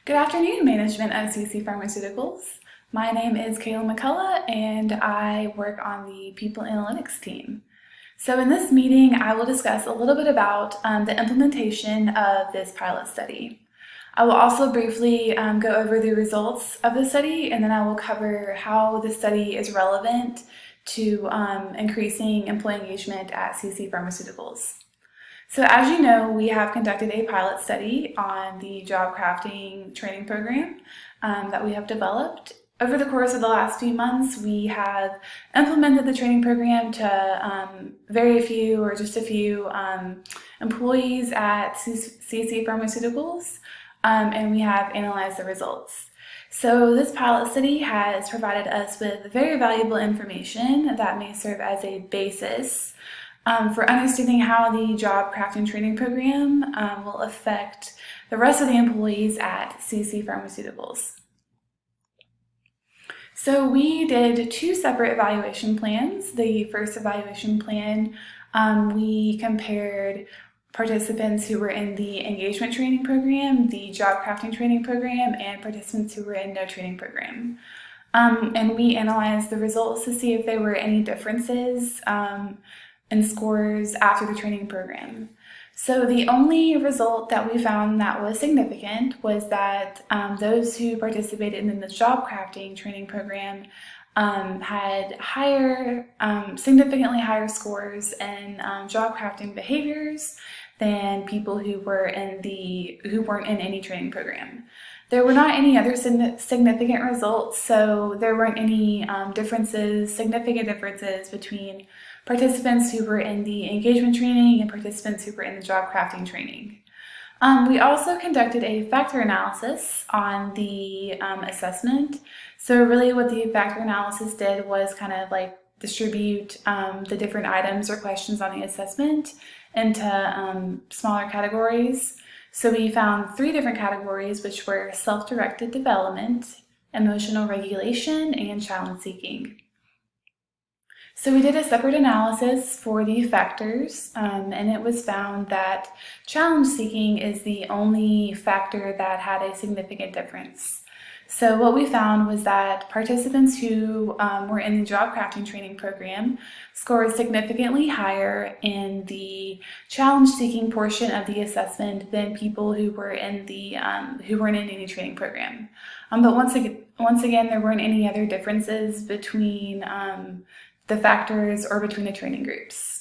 Good afternoon, management of CC Pharmaceuticals. My name is Kayla McCullough, and I work on the People Analytics team. So in this meeting, I will discuss a little bit about the implementation of this pilot study. I will also briefly go over the results of the study, and then I will cover how the study is relevant to increasing employee engagement at CC Pharmaceuticals. So as you know, we have conducted a pilot study on the job crafting training program that we have developed. Over the course of the last few months, we have implemented the training program to very few or just a few employees at CC Pharmaceuticals, and we have analyzed the results. So this pilot study has provided us with very valuable information that may serve as a basis for understanding how the job crafting training program will affect the rest of the employees at CC Pharmaceuticals. So we did two separate evaluation plans. The first evaluation plan, we compared participants who were in the engagement training program, the job crafting training program, and participants who were in no training program. And we analyzed the results to see if there were any differences and scores after the training program. So the only result that we found that was significant was that those who participated in the job crafting training program had significantly higher scores in job crafting behaviors than people who weren't in any training program. There were not any other significant results, so there weren't any significant differences between participants who were in the engagement training and participants who were in the job crafting training. We also conducted a factor analysis on the assessment. So really what the factor analysis did was kind of like distribute the different items or questions on the assessment into smaller categories. So we found 3 different categories, which were self-directed development, emotional regulation, and challenge seeking. So we did a separate analysis for the factors, and it was found that challenge seeking is the only factor that had a significant difference. So what we found was that participants who were in the job crafting training program scored significantly higher in the challenge seeking portion of the assessment than people who were in the who weren't in any training program. But once again, there weren't any other differences between the factors or between the training groups.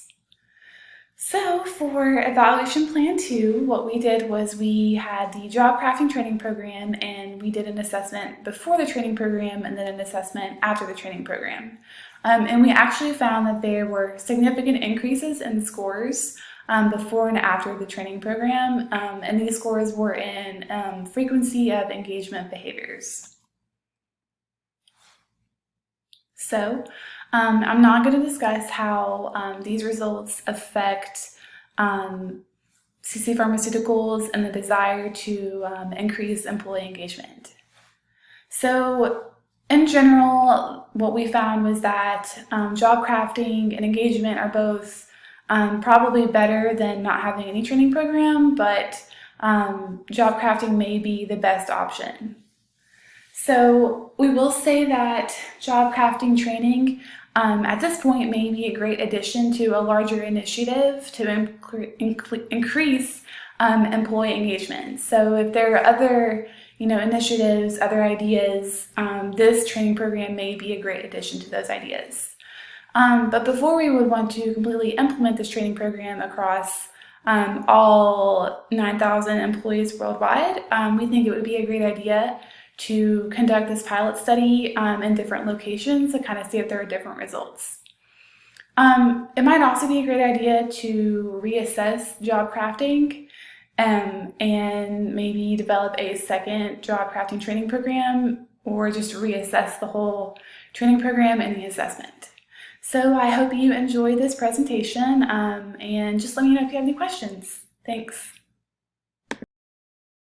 So for evaluation plan 2, what we did was we had the job crafting training program, and we did an assessment before the training program and then an assessment after the training program. And we actually found that there were significant increases in scores before and after the training program, and these scores were in frequency of engagement behaviors. So I'm not going to discuss how these results affect CC Pharmaceuticals and the desire to increase employee engagement. So in general, what we found was that job crafting and engagement are both probably better than not having any training program, but job crafting may be the best option. So we will say that job crafting training at this point may be a great addition to a larger initiative to increase employee engagement. So if there are other initiatives, other ideas, this training program may be a great addition to those ideas. But before we would want to completely implement this training program across all 9,000 employees worldwide, we think it would be a great idea to conduct this pilot study in different locations to kind of see if there are different results. It might also be a great idea to reassess job crafting and maybe develop a second job crafting training program, or just reassess the whole training program and the assessment. So I hope you enjoyed this presentation, and just let me know if you have any questions. Thanks.